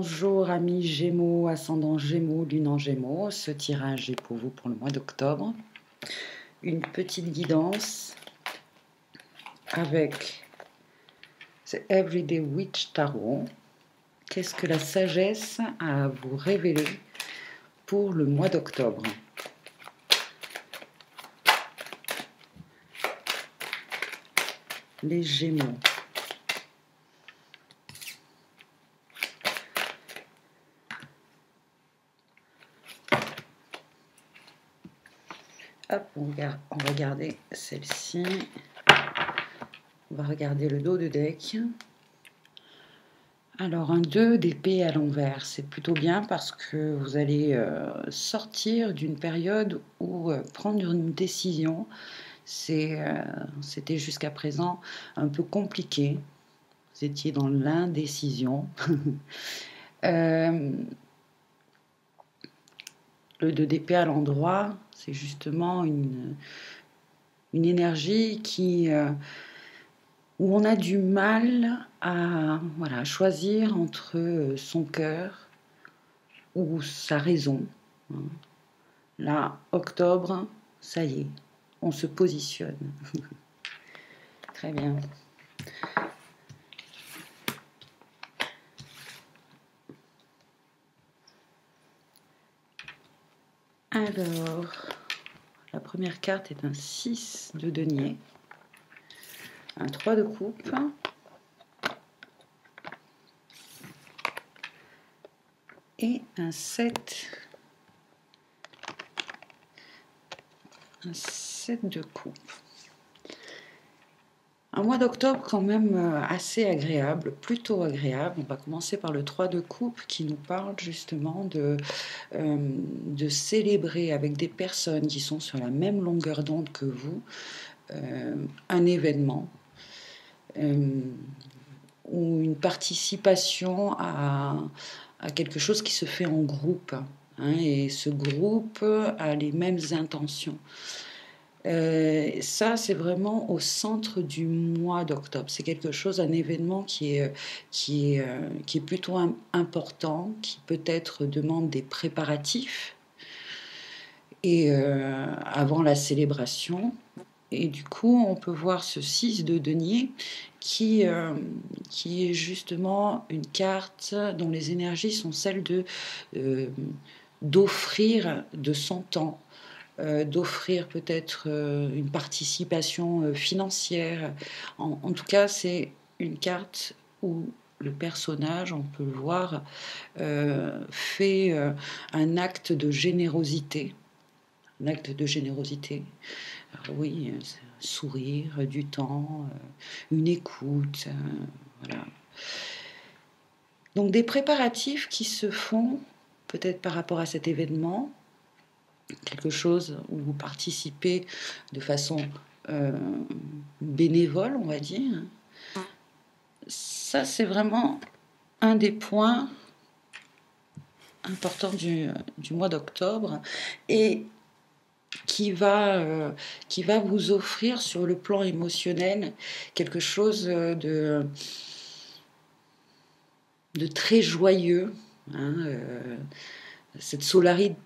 Bonjour amis Gémeaux, ascendant Gémeaux, lune en Gémeaux. Ce tirage est pour vous pour le mois d'octobre. Une petite guidance avec The Everyday Witch Tarot. Qu'est-ce que la sagesse a à vous révéler pour le mois d'octobre? Les Gémeaux. Hop, on va regarder celle-ci. On va regarder le dos de deck. Alors, un 2 d'épée à l'envers, c'est plutôt bien parce que vous allez sortir d'une période où prendre une décision, c'était jusqu'à présent un peu compliqué. Vous étiez dans l'indécision. Le 2 d'épée à l'endroit, c'est justement une énergie où on a du mal à choisir entre son cœur ou sa raison. Là, octobre, ça y est, on se positionne. Très bien. Alors, la première carte est un 6 de denier, un 3 de coupe, et un 7 de coupe. Un mois d'octobre quand même assez agréable, plutôt agréable. On va commencer par le 3 de coupe qui nous parle justement de célébrer avec des personnes qui sont sur la même longueur d'onde que vous un événement ou une participation à quelque chose qui se fait en groupe. Et ce groupe a les mêmes intentions. Ça, c'est vraiment au centre du mois d'octobre. C'est quelque chose, un événement qui est plutôt important, qui peut-être demande des préparatifs et avant la célébration. Et du coup, on peut voir ce 6 de denier qui est justement une carte dont les énergies sont celles d'offrir de son temps. D'offrir peut-être une participation financière. En tout cas, c'est une carte où le personnage, on peut le voir, fait un acte de générosité. Un acte de générosité. Alors oui, un sourire, du temps, une écoute, voilà. Donc des préparatifs qui se font peut-être par rapport à cet événement, quelque chose où vous participez de façon bénévole, on va dire. Ça, c'est vraiment un des points importants du mois d'octobre et qui va vous offrir sur le plan émotionnel quelque chose de très joyeux. Cette solidarité,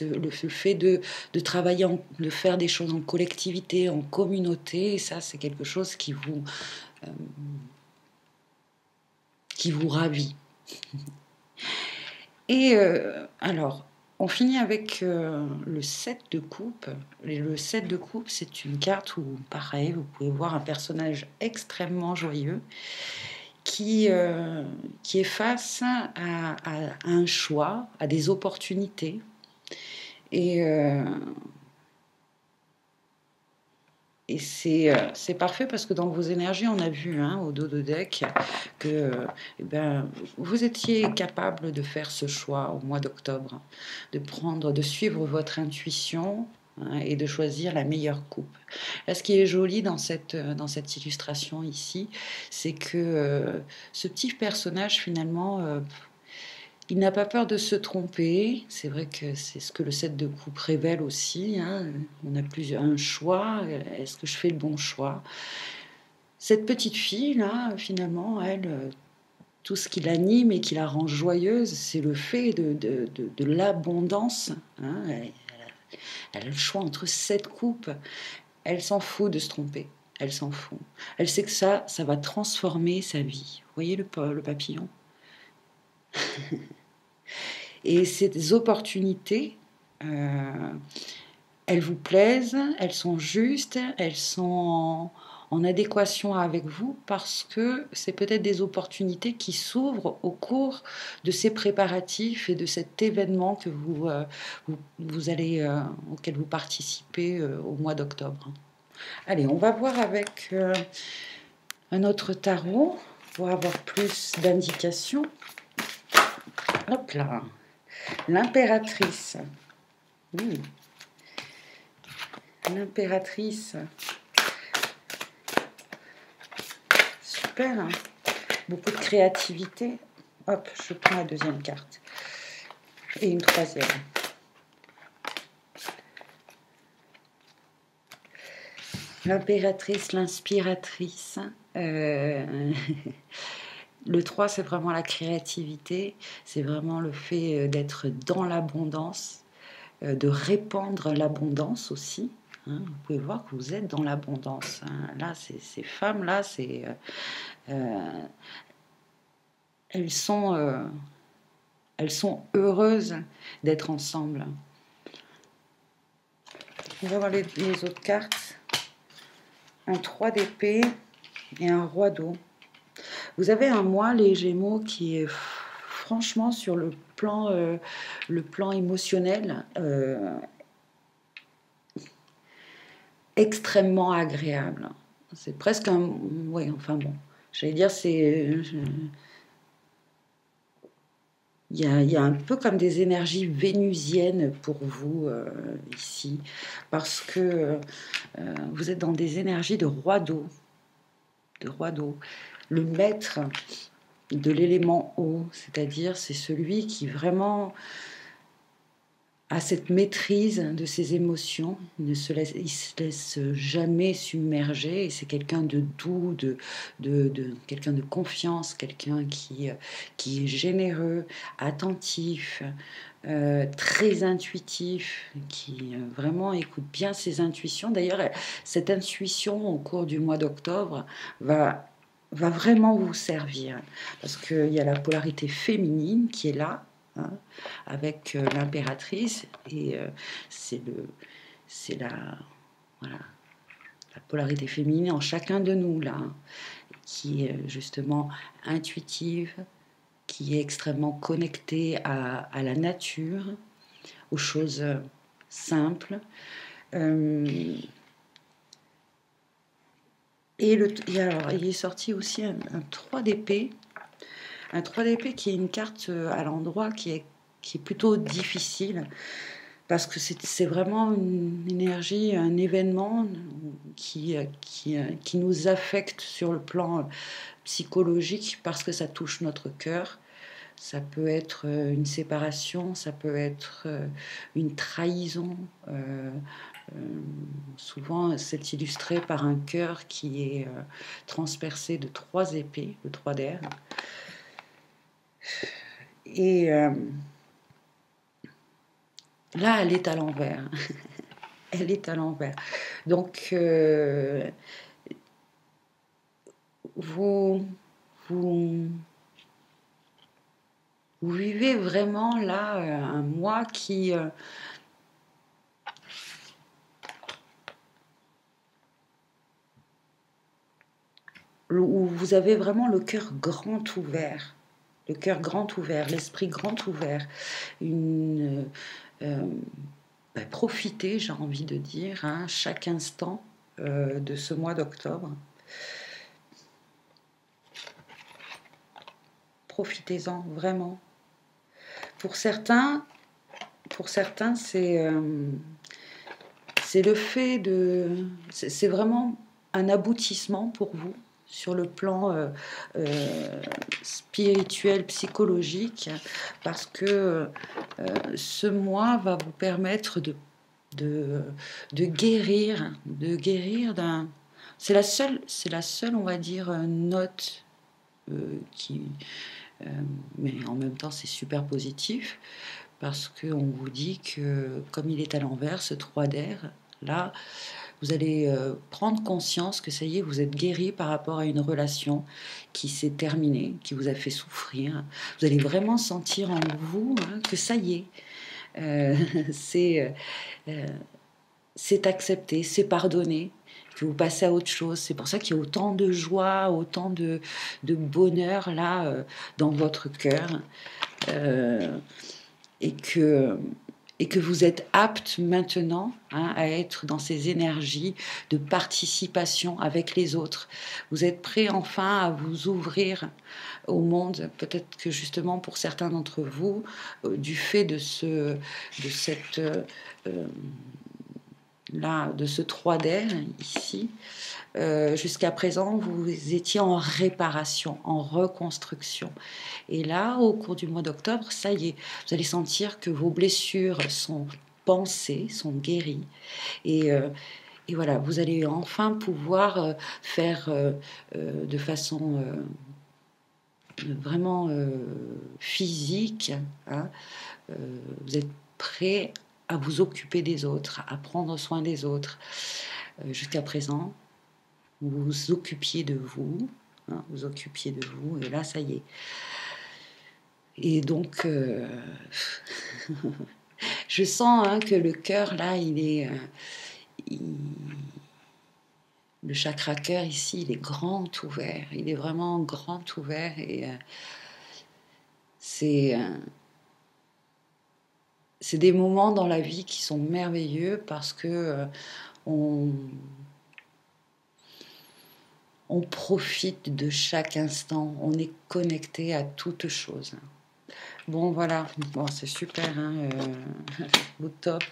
le fait de travailler, de faire des choses en collectivité, en communauté, et ça c'est quelque chose qui vous ravit. Et alors, on finit avec le 7 de coupe. Et le 7 de coupe, c'est une carte où, pareil, vous pouvez voir un personnage extrêmement joyeux qui est face à un choix, à des opportunités. Et c'est parfait parce que dans vos énergies, on a vu au dos de deck que vous étiez capable de faire ce choix au mois d'octobre, de suivre votre intuition et de choisir la meilleure coupe. Là, ce qui est joli dans cette illustration ici, c'est que ce petit personnage, finalement, il n'a pas peur de se tromper. C'est vrai que c'est ce que le 7 de coupe révèle aussi. On a un choix. Est-ce que je fais le bon choix? Cette petite fille, là, finalement, elle tout ce qui l'anime et qui la rend joyeuse, c'est le fait de l'abondance. Hein. Elle a le choix entre 7 coupes. Elle s'en fout de se tromper. Elle s'en fout. Elle sait que ça va transformer sa vie. Vous voyez le papillon? Et ces opportunités, elles vous plaisent, elles sont justes, elles sont en adéquation avec vous parce que c'est peut-être des opportunités qui s'ouvrent au cours de ces préparatifs et de cet événement que vous allez, auquel vous participez au mois d'octobre. Allez, on va voir avec un autre tarot pour avoir plus d'indications. Hop là, l'impératrice. L'impératrice. Super, hein, beaucoup de créativité. Hop, je prends la deuxième carte. Et une troisième. L'impératrice, l'inspiratrice. Le 3, c'est vraiment la créativité. C'est vraiment le fait d'être dans l'abondance, de répandre l'abondance aussi. Hein, vous pouvez voir que vous êtes dans l'abondance. Hein. Là, ces femmes-là, elles sont heureuses d'être ensemble. On va voir les autres cartes. Un 3 d'épée et un roi d'eau. Vous avez un mois, les Gémeaux, qui est franchement sur le plan émotionnel extrêmement agréable. C'est presque un... Oui, enfin bon, j'allais dire, c'est... Il y a un peu comme des énergies vénusiennes pour vous ici, parce que vous êtes dans des énergies de roi d'eau. De roi d'eau. Le maître de l'élément eau, c'est-à-dire c'est celui qui vraiment a cette maîtrise de ses émotions, il ne se laisse jamais submerger, et c'est quelqu'un de doux, quelqu'un de confiance, quelqu'un qui est généreux, attentif, très intuitif, qui vraiment écoute bien ses intuitions. D'ailleurs, cette intuition au cours du mois d'octobre va vraiment vous servir, parce qu'il y a la polarité féminine qui est là, hein, avec l'impératrice, et c'est voilà, la polarité féminine en chacun de nous, là, hein, qui est justement intuitive, qui est extrêmement connectée à la nature, aux choses simples. Alors, il est sorti aussi un 3 d'épée. Un 3 d'épée qui est une carte à l'endroit qui est plutôt difficile, parce que c'est vraiment une énergie, un événement qui nous affecte sur le plan psychologique, parce que ça touche notre cœur. Ça peut être une séparation, ça peut être une trahison. Souvent, c'est illustré par un cœur qui est transpercé de 3 épées, le 3 d'air. Et là, elle est à l'envers. Elle est à l'envers. Donc, vous vivez vraiment là un mois qui... où vous avez vraiment le cœur grand ouvert. Le cœur grand ouvert, l'esprit grand ouvert. Profitez, j'ai envie de dire, hein, chaque instant de ce mois d'octobre. Profitez-en, vraiment. Pour certains, c'est le fait de... C'est vraiment un aboutissement pour vous sur le plan spirituel, psychologique, parce que ce mois va vous permettre de guérir d'un... C'est la seule, on va dire, note qui, mais en même temps c'est super positif parce qu'on vous dit que comme il est à l'envers, ce 3 d'air, là, vous allez prendre conscience que ça y est, vous êtes guéri par rapport à une relation qui s'est terminée, qui vous a fait souffrir. Vous allez vraiment sentir en vous que ça y est, euh, c'est euh, c'est accepté, c'est pardonné, que vous passez à autre chose. C'est pour ça qu'il y a autant de joie, autant de bonheur là dans votre cœur. Euh, et que, et que vous êtes apte maintenant à être dans ces énergies de participation avec les autres. Vous êtes prêt enfin à vous ouvrir au monde. Peut-être que justement pour certains d'entre vous, du fait de cette là, de ce 3 d'air ici, jusqu'à présent, vous étiez en réparation, en reconstruction. Et là, au cours du mois d'octobre, ça y est, vous allez sentir que vos blessures sont pensées, sont guéries. Et, euh, et voilà, vous allez enfin pouvoir faire de façon vraiment physique. Hein, vous êtes prêt à vous occuper des autres, à prendre soin des autres. Jusqu'à présent, vous vous occupiez de vous, vous occupiez de vous, et là, ça y est. Et donc, je sens que le cœur, là, il- le chakra cœur ici, il est grand ouvert. Il est vraiment grand ouvert et c'est euh, c'est des moments dans la vie qui sont merveilleux parce que on, on profite de chaque instant. On est connecté à toute chose. Bon, voilà. Bon, c'est super, au top.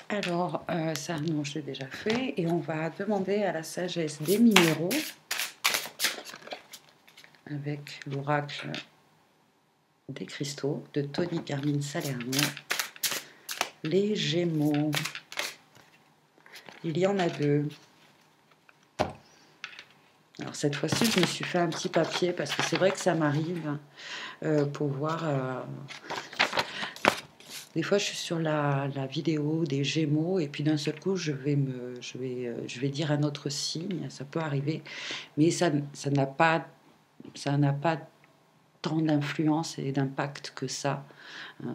Alors, ça, non, je l'ai déjà fait. Et on va demander à la sagesse des minéraux, avec l'oracle des cristaux de Tony Carmine Salerno, les Gémeaux. Il y en a 2. Alors, cette fois-ci, je me suis fait un petit papier parce que c'est vrai que ça m'arrive pour voir. Des fois, je suis sur la vidéo des Gémeaux et puis d'un seul coup, je vais dire un autre signe. Ça peut arriver, mais ça n'a pas tant d'influence et d'impact que ça.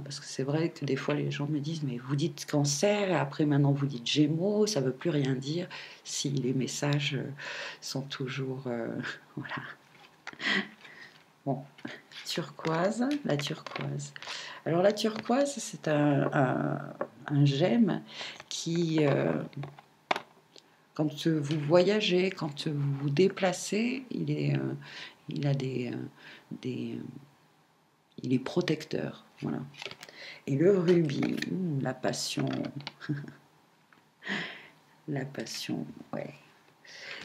Parce que c'est vrai que des fois, les gens me disent, mais vous dites cancer, et après maintenant vous dites Gémeaux, ça ne veut plus rien dire. Si les messages sont toujours... voilà. Bon, turquoise, la turquoise. Alors la turquoise, c'est un gemme qui, quand vous voyagez, quand vous vous déplacez, il a des, il est protecteur. Voilà. Et le rubis, la passion, la passion, ouais.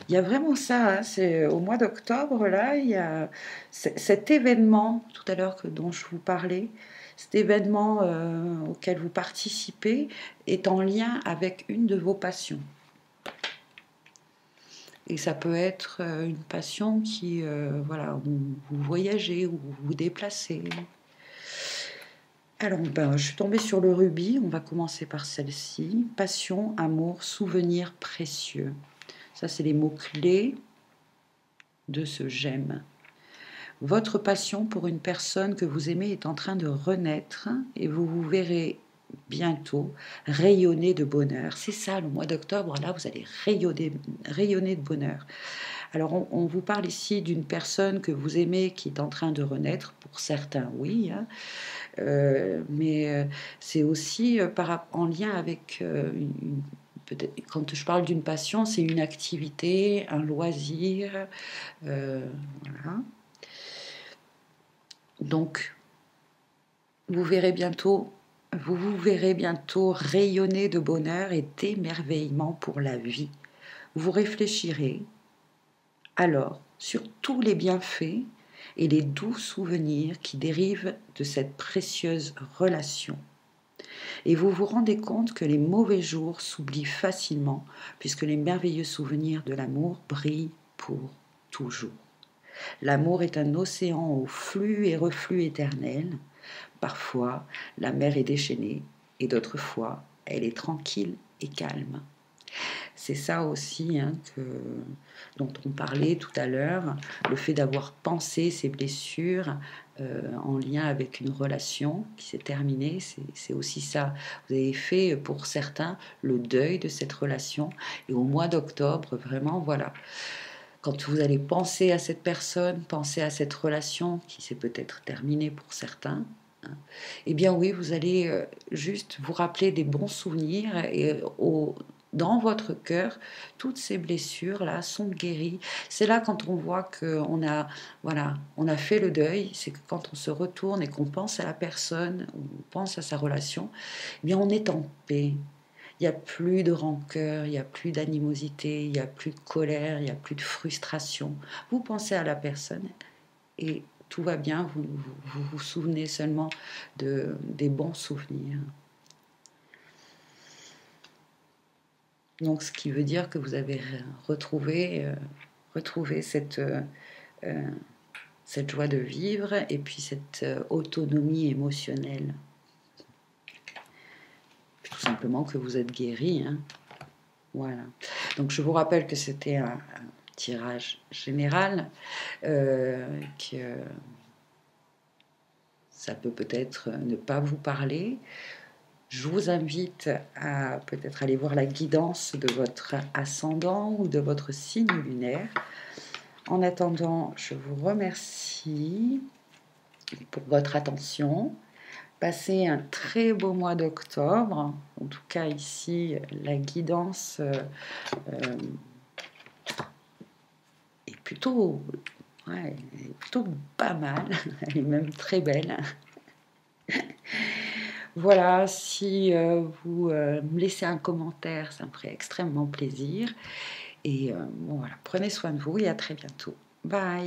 Il y a vraiment ça, c'est au mois d'octobre, là, il y a cet événement, tout à l'heure dont je vous parlais, cet événement auquel vous participez est en lien avec une de vos passions. Et ça peut être une passion qui, voilà, où vous voyagez, où vous vous déplacez. Alors, ben, je suis tombée sur le rubis, on va commencer par celle-ci. Passion, amour, souvenir précieux. Ça, c'est les mots-clés de ce gemme. Votre passion pour une personne que vous aimez est en train de renaître et vous vous verrez bientôt rayonner de bonheur. C'est ça, le mois d'octobre, là, vous allez rayonner de bonheur. Alors, on vous parle ici d'une personne que vous aimez qui est en train de renaître. Pour certains, oui, mais c'est aussi en lien avec peut-être, quand je parle d'une passion, c'est une activité, un loisir, voilà. Donc, vous vous verrez bientôt rayonner de bonheur et d'émerveillement pour la vie. Vous réfléchirez alors sur tous les bienfaits et les doux souvenirs qui dérivent de cette précieuse relation. Et vous vous rendez compte que les mauvais jours s'oublient facilement, puisque les merveilleux souvenirs de l'amour brillent pour toujours. L'amour est un océan au flux et reflux éternel. Parfois, la mer est déchaînée, et d'autres fois, elle est tranquille et calme. C'est ça aussi hein, dont on parlait tout à l'heure, le fait d'avoir pensé ces blessures en lien avec une relation qui s'est terminée, c'est aussi ça. Vous avez fait pour certains le deuil de cette relation et au mois d'octobre, vraiment, voilà. Quand vous allez penser à cette personne, penser à cette relation qui s'est peut-être terminée pour certains, hein, eh bien oui, vous allez juste vous rappeler des bons souvenirs et dans votre cœur, toutes ces blessures-là sont guéries. C'est là quand on voit qu'on a, voilà, on a fait le deuil, c'est que quand on se retourne et qu'on pense à la personne, on pense à sa relation, eh bien on est en paix. Il n'y a plus de rancœur, il n'y a plus d'animosité, il n'y a plus de colère, il n'y a plus de frustration. Vous pensez à la personne et tout va bien, vous souvenez seulement des bons souvenirs. Donc, ce qui veut dire que vous avez retrouvé cette joie de vivre et puis cette autonomie émotionnelle. Tout simplement que vous êtes guéri. Hein. Voilà. Donc, je vous rappelle que c'était un tirage général, que ça peut peut-être ne pas vous parler. Je vous invite à peut-être aller voir la guidance de votre ascendant ou de votre signe lunaire. En attendant, je vous remercie pour votre attention. Passez un très beau mois d'octobre. En tout cas, ici, la guidance est plutôt pas mal. Elle est même très belle. Voilà, si vous me laissez un commentaire, ça me ferait extrêmement plaisir. Et bon, voilà, prenez soin de vous et à très bientôt. Bye!